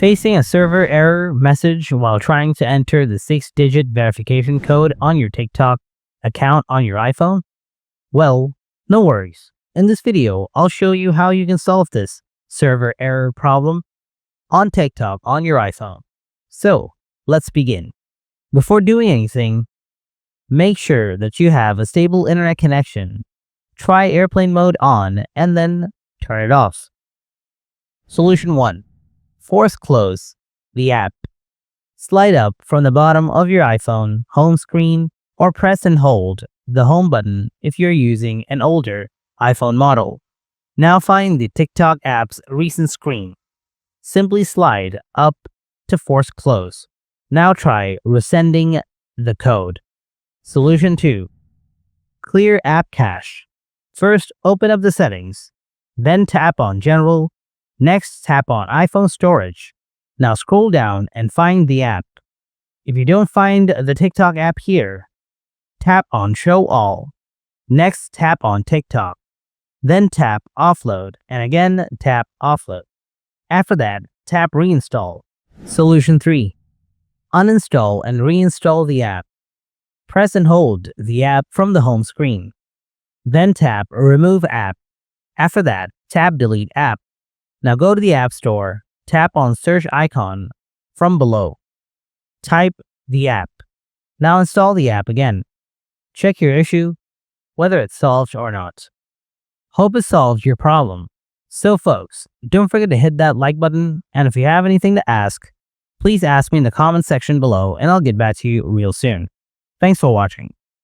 Facing a server error message while trying to enter the 6-digit verification code on your TikTok account on your iPhone? Well, no worries. In this video, I'll show you how you can solve this server error problem on TikTok on your iPhone. So, let's begin. Before doing anything, make sure that you have a stable internet connection. Try airplane mode on and then turn it off. Solution 1. Force close the app. Slide up from the bottom of your iPhone home screen or press and hold the home button if you're using an older iPhone model. Now find the TikTok app's recent screen. Simply slide up to force close. Now try resending the code. Solution 2. Clear app cache. First, open up the settings. Then tap on General. Next, tap on iPhone Storage. Now scroll down and find the app. If you don't find the TikTok app here, tap on Show All. Next, tap on TikTok. Then tap Offload and again tap Offload. After that, tap Reinstall. Solution 3. Uninstall and reinstall the app. Press and hold the app from the home screen. Then tap Remove App. After that, tap Delete App. Now go to the App Store, tap on search icon from below. Type the app. Now install the app again. Check your issue, whether it's solved or not. Hope it solved your problem. So folks, don't forget to hit that like button, and if you have anything to ask, please ask me in the comment section below and I'll get back to you real soon. Thanks for watching.